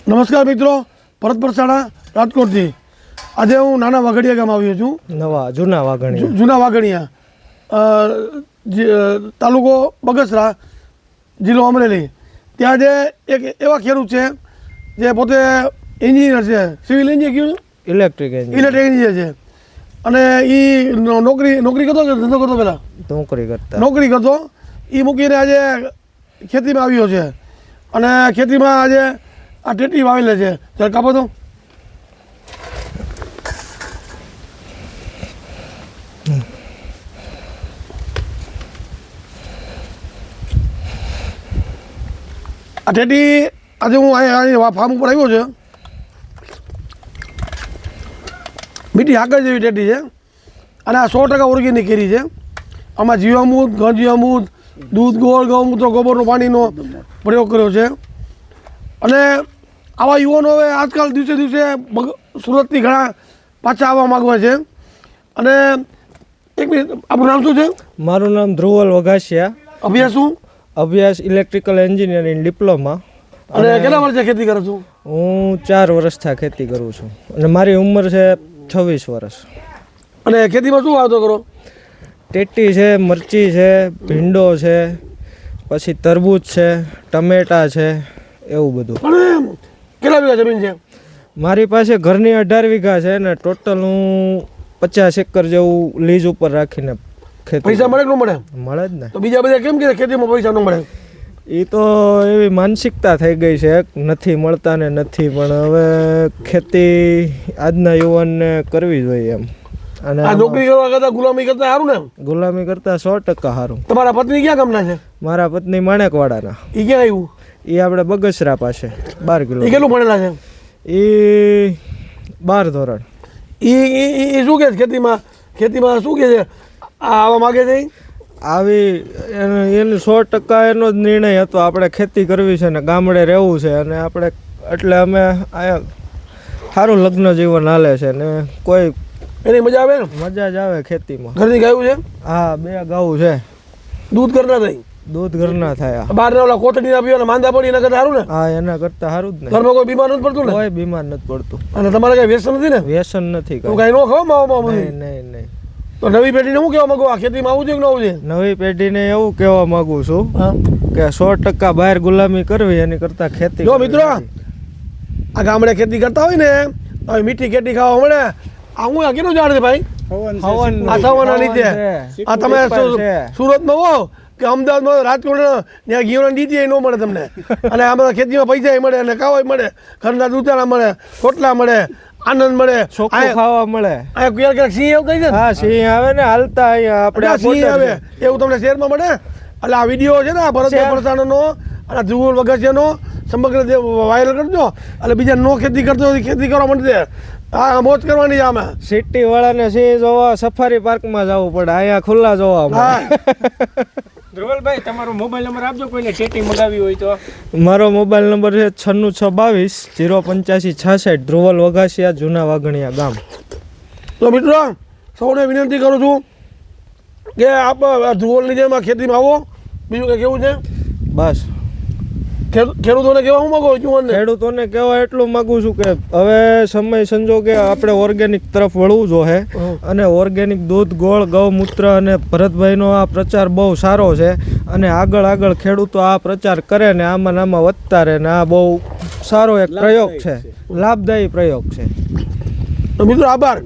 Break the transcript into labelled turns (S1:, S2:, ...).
S1: નમસ્કાર મિત્રો, ભરત પરસાણા રાજકોટથી. આજે હું નાના વાઘડિયા ગામ આવ્યો છું. જૂના વાઘડિયા તાલુકો બગસરા, જિલ્લો અમરેલી. ત્યાં જે એક એવા ખેડૂત છે જે પોતે એન્જિનિયર છે, સિવિલ એન્જિનિયર,
S2: ઇલેક્ટ્રિક
S1: એન્જિનિયર છે. અને એ નોકરી કરતો કે ધંધો કરતો? પહેલાં નોકરી કરતો. એ મૂકીને આજે ખેતીમાં આવ્યો છે. અને ખેતીમાં આજે આ ટેટી વાવેલે છે. ત્યારે કાપો તો. આ ટેટી આજે હું અહીંયા ફાર્મ ઉપર આવ્યો છે. મીઠી હાકર જેવી ટેટી છે. અને આ 100% ઓર્ગેનિક કેરી છે. આમાં જીવામૃત, ઘન જીવામૃત, દૂધ, ગોળ, ગૌમૂત્ર, ગોબરનો પાણીનો પ્રયોગ કર્યો છે. અને આવા યુવાનો હવે આજકાલ દિવસે દિવસે સુરતથી ઘણા પાછા આવવા માગવા છે. અને એક મિનિટ, આપણું નામ શું છે?
S2: મારું નામ ધ્રુવલ વઘાસિયા.
S1: અભ્યાસ શું?
S2: અભ્યાસ ઇલેક્ટ્રિકલ એન્જિનિયરિંગ ડિપ્લોમા.
S1: અને કેટલા વર્ષે ખેતી કરો છો?
S2: હું 4 વર્ષથી ખેતી કરું છું અને મારી ઉંમર છે 26 વર્ષ.
S1: અને ખેતીમાં શું વાવતો કરો?
S2: ટેટી છે, મરચી છે, ભીંડો છે, પછી તરબૂચ છે, ટમેટા છે, એવું બધું.
S1: અને કેટલા વીઘા જમીન છે?
S2: મારી પાસે ઘરની 18 વીઘા છે ને ટોટલ હું 50 એકર જેવું લીઝ ઉપર રાખીને ખેતી.
S1: પૈસા મળે કે ન મળે?
S2: મળે જ ને.
S1: તો બીજા બધા કેમ કે ખેતીમાં પૈસા ન મળે?
S2: એ તો એવી માનસિકતા થઈ ગઈ છે, નથી મળતા ને નથી. પણ હવે ખેતી આજના યુવાનને કરવી જોઈએ એમ. અને
S1: આ નોકરી કરવા કરતા ગુલામી કરતા સારું ને?
S2: ગુલામી કરતા 100% સારું.
S1: તમારા પત્ની ક્યાં ગામના છે?
S2: મારા પત્ની માણેકવાડાના.
S1: એ ક્યાં આવ્યું?
S2: એ આપણે બગસરા પાસે 12 કિલો.
S1: એ કેટલું ભણેલા છે?
S2: એ 12 ધોરણ.
S1: એ શું કે ખેતીમાં શું કે છે? આવા માગે છે?
S2: આવી એનો 100% એનો જ નિર્ણય હતો. આપણે ખેતી કરવી છે ને ગામડે રહેવું છે. અને આપણે એટલે અમે અહીંયા સારું લગ્ન જીવન હાલે છે ને કોઈ
S1: એની મજા આવે ને?
S2: મજા જ આવે ખેતીમાં.
S1: ઘરની ગાયું છે?
S2: હા, 2 ગાઉ છે.
S1: દૂધ ઘરના થાય?
S2: દૂધ ઘરના થાય.
S1: બહાર ના ઓલા કોથળીના પીવાના માંદા પડી એના કરતા સારું ને?
S2: હા, એના કરતા સારું જ ને.
S1: ઘરમાં કોઈ બીમાર નથી પડતું ને?
S2: કોઈ બીમાર નથી પડતું.
S1: અને તમારે કઈ વ્યસન નથી ને?
S2: વ્યસન નથી.
S1: કઈ નો ખાવ માવો?
S2: નહીં.
S1: તો નવી પેઢીને શું કહેવા માંગુ? આ ખેતીમાં આવું છે કે ન આવું છે?
S2: નવી પેઢીને એવું કહેવા માંગુ છું કે 100% બહાર ગુલામી કરવી એની કરતા ખેતી.
S1: જો મિત્રો, આ ગામડે ખેતી કરતા હોય ને તો મીઠી ખેતી ખાવા મળે. આ હું આ કેટલું જાણ છે ભાઈ? આ સવાના નીચે. આ તમે સુરતમાં હો કે અમદાવાદમાં, રાજકોટ, ત્યાં ઘીવડા નીચે ન મળે તમને. અને આ બધા ખેતીમાં પૈસા મળે અને ખાવા મળે, ઘરના દૂધાણા મળે, રોટલા મળે, આનંદ મળે,
S2: ચોખ્ખું ખાવા મળે.
S1: અહીંયા ક્યારેક સિંહ એવું થાય છે?
S2: હા, સિંહ આવે ને હાલતા. અહીંયા આપણે
S1: સિંહ આવે એવું તમને શહેરમાં મળે? એટલે આ વિડીયો છે ને આ ભરત પરસાણાનો અને ધ્રુવ વઘાસિયાનો સમગ્ર વાયરલ કરજો. એટલે બીજા નો ખેતી કરતો હોય ખેતી કરવા માંડશે. હા, મોજ કરવાની છે. આમાં
S2: સિટી વાળાને સિંહ જોવા સફારી પાર્કમાં જવું પડે, અહીંયા ખુલ્લા જોવા મળે.
S3: ધ્રુવલભાઈ, તમારો મોબાઈલ નંબર આપજો કોઈને સેટિંગ મગાવી હોય તો.
S2: મારો મોબાઈલ નંબર છે 9622 08566. ધ્રુવલ વઘાસિયા, જૂના વાઘણિયા ગામ.
S1: તો મિત્રો, સૌને વિનંતી કરું છું કે આપ ધ્રુવલની જેમ આ ખેતીમાં આવો. બીજું કંઈ કેવું છે?
S2: બસ
S1: ખેડૂતોને કહેવા હું માગું છું?
S2: ખેડૂતોને કહેવા એટલું માગું છું કે હવે સમય સંજોગે આપણે ઓર્ગેનિક તરફ વળવું જોઈએ. અને ઓર્ગેનિક દૂધ, ગોળ, ગૌમૂત્ર અને ભરતભાઈનો આ પ્રચાર બહુ સારો છે. અને આગળ ખેડૂતો આ પ્રચાર કરે ને આમાં વધતા રહે ને આ બહુ સારો એક પ્રયોગ છે, લાભદાયી પ્રયોગ છે.
S1: તો મિત્રો, આભાર.